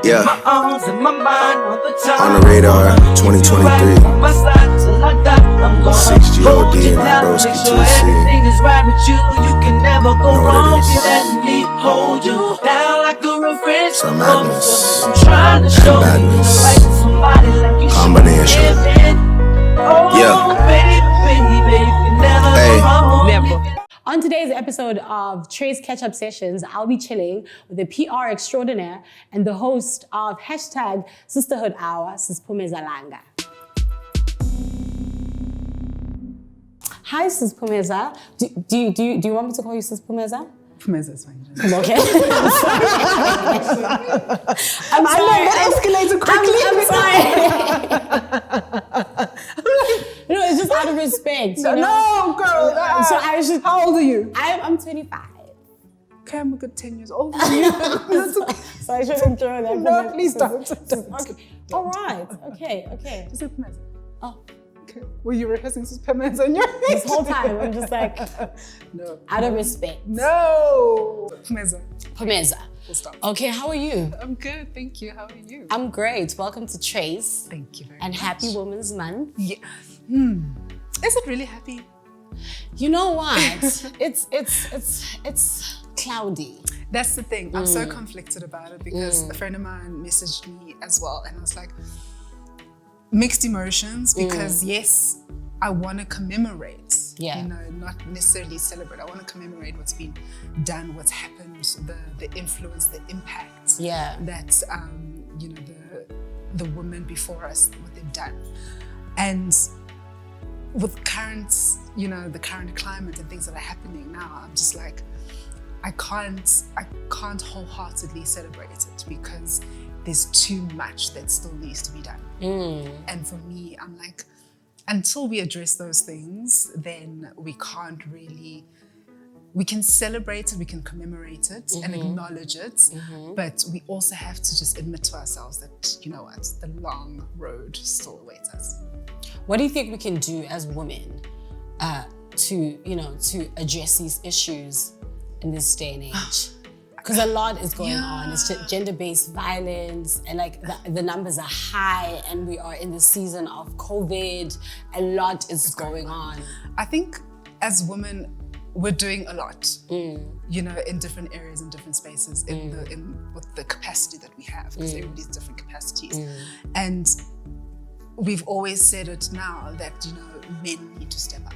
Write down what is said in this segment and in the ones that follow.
Yeah. On the radar, 2023. 6GOD and that broski 2C. Know what it is. Some madness and badness. Combination. Yeah. Hey. Never. On today's episode of Trey's Catch-Up Sessions, I'll be chilling with the PR extraordinaire and the host of hashtag Sisterhood Hour, Sis Phumeza Langa. Hi, Sis Phumeza. Do you want me to call you Sis Phumeza? Phumeza is fine. Okay. I'm sorry. That escalated quickly. I'm sorry. No, it's just out of respect. You know? No, girl. So I should. How old are you? I'm 25. Okay, I'm a good 10 years older than you. So I shouldn't throw that. No, please don't. Okay. All right. Okay. Is it Phumeza? Oh. Okay. Were you rehearsing this Phumeza in your head? This whole time, I'm just like, no. Out of respect. No. Phumeza. Full stop. Okay, how are you? I'm good, thank you. How are you? I'm great. Welcome to Trace. Thank you very and much. Happy Women's Month. Yeah. Is it really happy? You know what? it's cloudy. That's the thing. I'm so conflicted about it because a friend of mine messaged me as well, and I was like, mixed emotions because yes, I want to commemorate. Yeah. You know, not necessarily celebrate. I want to commemorate what's been done, what's happened, the influence, the impact. Yeah. That you know, the women before us, what they've done, and with current, you know, the current climate and things that are happening now, I'm just like, I can't wholeheartedly celebrate it because there's too much that still needs to be done. And for me, I'm like, until we address those things, then we can't really, we can celebrate it, we can commemorate it and acknowledge it, but we also have to just admit to ourselves that, you know what, the long road still awaits us. What do you think we can do as women to address these issues in this day and age? Because a lot is going on. It's gender-based violence, and like the numbers are high, and we are in the season of COVID. A lot is going on. I think as women, we're doing a lot, you know, in different areas, in different spaces, with the capacity that we have, because everybody's different capacities. And we've always said it now that, you know, men need to step up.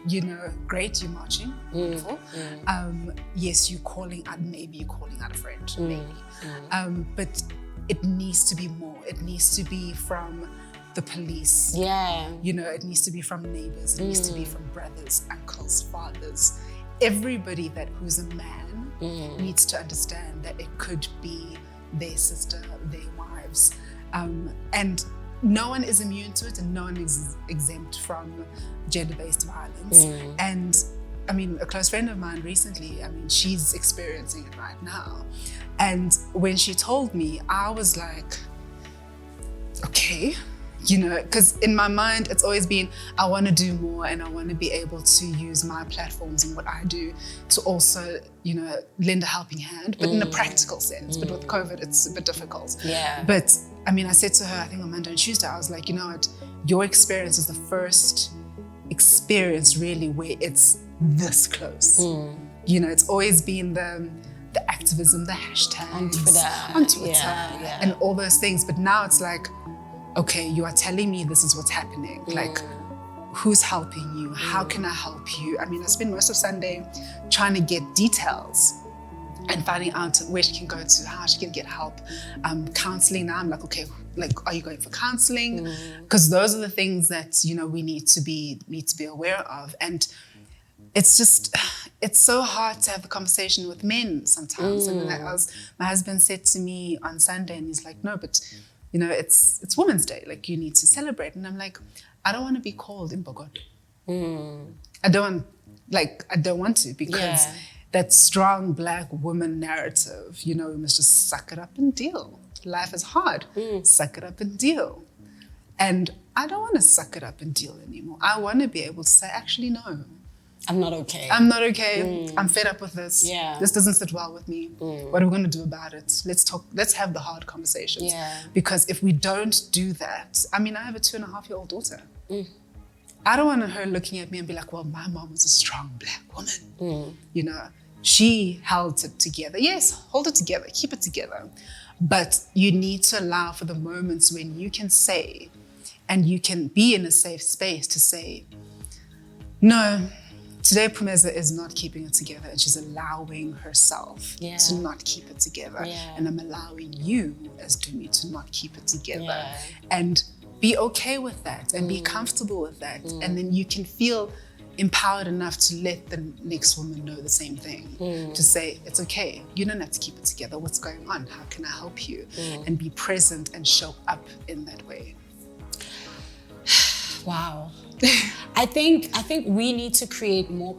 You know, great, you're marching, wonderful. Yes, maybe you're calling out a friend, maybe. But it needs to be more. It needs to be from the police. Yeah. You know, it needs to be from neighbors. It needs to be from brothers, uncles, fathers. Everybody who's a man needs to understand that it could be their sister, their wives. And no one is immune to it, and no one is exempt from gender-based violence. And I mean, a close friend of mine recently, I mean, she's experiencing it right now. And when she told me, I was like, okay, you know, because in my mind, it's always been, I want to do more and I want to be able to use my platforms and what I do to also, you know, lend a helping hand, but in a practical sense. But with COVID, it's a bit difficult. Yeah. But I mean, I said to her, I think on Monday and Tuesday, I was like, you know what, your experience is the first experience really where it's this close. You know, it's always been the activism, the hashtags on Twitter and all those things. But now it's like, okay, you are telling me this is what's happening. Like, who's helping you? How can I help you? I mean, I spent most of Sunday trying to get details and finding out where she can go to, how she can get help. Counseling now, I'm like, okay, like, are you going for counseling? Because those are the things that, you know, we need to be aware of. And it's just, it's so hard to have the conversation with men sometimes. And like my husband said to me on Sunday, and he's like, no, but you know, it's Women's Day, like you need to celebrate. And I'm like, I don't want to be called Imbogod. I don't want to, because that strong Black woman narrative, you know, we must just suck it up and deal. Life is hard, suck it up and deal. And I don't want to suck it up and deal anymore. I want to be able to say, actually, no. I'm not okay. I'm not okay. I'm fed up with this. Yeah. This doesn't sit well with me. What are we going to do about it? Let's talk. Let's have the hard conversations. Yeah. Because if we don't do that, I mean, I have a 2.5-year-old daughter. I don't want her looking at me and be like, well, my mom was a strong Black woman. You know, she held it together. Yes, hold it together, keep it together. But you need to allow for the moments when you can say, and you can be in a safe space to say, no, today Phumeza is not keeping it together, and she's allowing herself to not keep it together. And I'm allowing you as Dumi to not keep it together. And be okay with that and be comfortable with that. And then you can feel empowered enough to let the next woman know the same thing. To say, it's okay, you don't have to keep it together. What's going on? How can I help you? And be present and show up in that way. Wow. I think we need to create more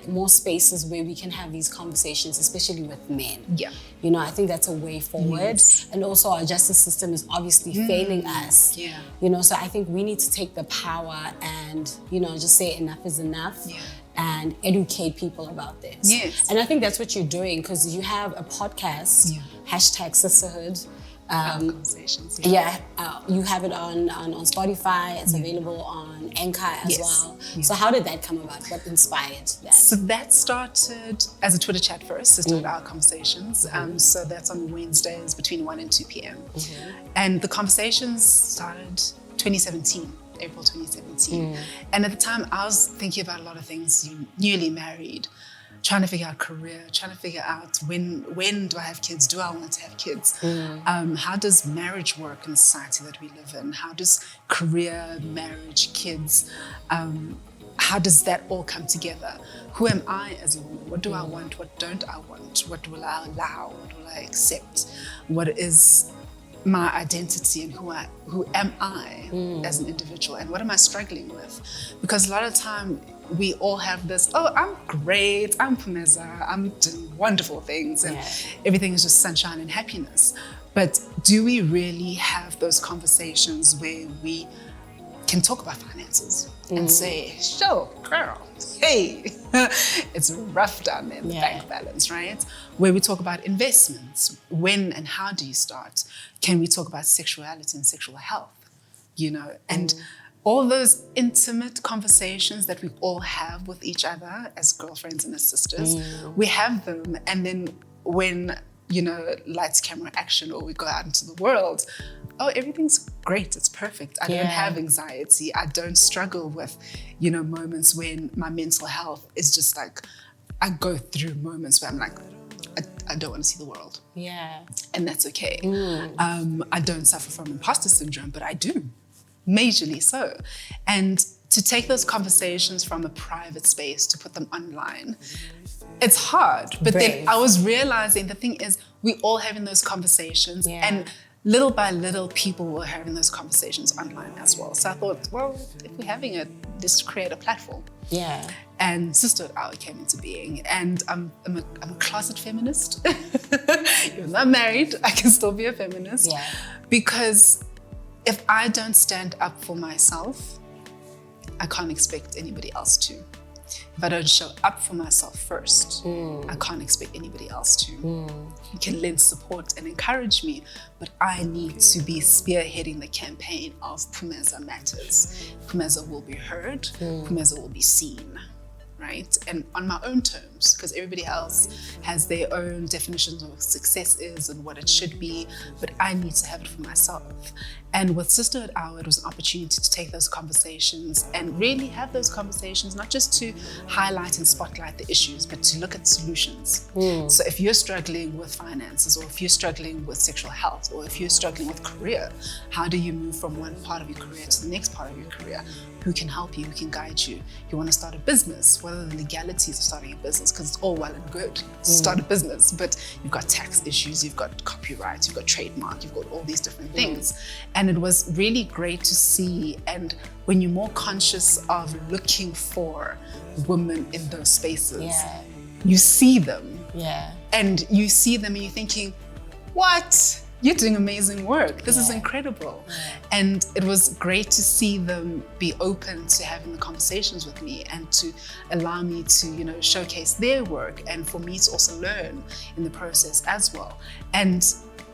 more spaces where we can have these conversations, especially with men. Yeah. You know, I think that's a way forward. Yes. And also our justice system is obviously failing us. Yeah. You know, so I think we need to take the power and, you know, just say enough is enough. Yeah. And educate people about this. Yes. And I think that's what you're doing, because you have a podcast, #sisterhood. Conversations. You have it on Spotify. It's available on Anchor as well. Yeah. So how did that come about? What inspired that? So that started as a Twitter chat first, Sisterhood Our Conversations. So that's on Wednesdays between 1 and 2 p.m. And the conversations started 2017. April 2017. And at the time, I was thinking about a lot of things, newly married, trying to figure out career, trying to figure out when do I have kids? Do I want to have kids? How does marriage work in the society that we live in? How does career, marriage, kids, how does that all come together? Who am I as a woman? What do I want? What don't I want? What will I allow? What will I accept? What is my identity, and who am I as an individual, and what am I struggling with? Because a lot of time we all have this, oh, I'm great, I'm Phumeza, I'm doing wonderful things, and everything is just sunshine and happiness. But do we really have those conversations where we can talk about finances and say, sure, girl, hey, it's rough down there in the bank balance, right? Where we talk about investments, when and how do you start? Can we talk about sexuality and sexual health, you know? And all those intimate conversations that we all have with each other as girlfriends and as sisters, we have them. And then when, you know, lights, camera, action, or we go out into the world, oh, everything's great, it's perfect. I don't have anxiety. I don't struggle with, you know, moments when my mental health is just like, I go through moments where I'm like, I don't want to see the world. Yeah. And that's okay. I don't suffer from imposter syndrome, but I do, majorly so. And to take those conversations from a private space to put them online, it's hard. But then I was realizing the thing is, we all having those conversations, and little by little, people were having those conversations online as well. So I thought, well, if we're having it, let's create a platform. Yeah. And Sisterhood Hour came into being. And I'm a closet feminist. Even though I'm married, I can still be a feminist. Yeah. Because if I don't stand up for myself, I can't expect anybody else to. If I don't show up for myself first, I can't expect anybody else to. You can lend support and encourage me, but I need to be spearheading the campaign of Phumeza Matters. Phumeza will be heard, Phumeza will be seen, right? And on my own terms, because everybody else has their own definitions of what success is and what it should be, but I need to have it for myself. And with Sisterhood Hour, it was an opportunity to take those conversations and really have those conversations, not just to highlight and spotlight the issues, but to look at solutions. So if you're struggling with finances, or if you're struggling with sexual health, or if you're struggling with career, how do you move from one part of your career to the next part of your career? Who can help you? Who can guide you? You want to start a business? What are the legalities of starting a business? Because it's all well and good to start a business, but you've got tax issues, you've got copyright, you've got trademark, you've got all these different things. And it was really great to see. And when you're more conscious of looking for women in those spaces, you see them. Yeah. And you see them and you're thinking, what? you're doing amazing work. This is Yeah. incredible. And it was great to see them be open to having the conversations with me and to allow me to, you know, showcase their work and for me to also learn in the process as well. And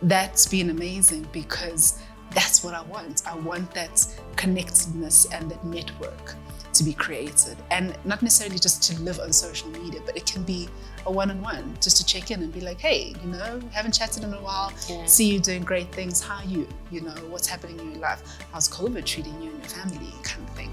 that's been amazing because that's what I want. I want that connectedness and that network to be created, and not necessarily just to live on social media, but it can be a one-on-one, just to check in and be like, hey, you know, haven't chatted in a while, see you doing great things, how are you? You know, what's happening in your life? How's COVID treating you and your family, kind of thing.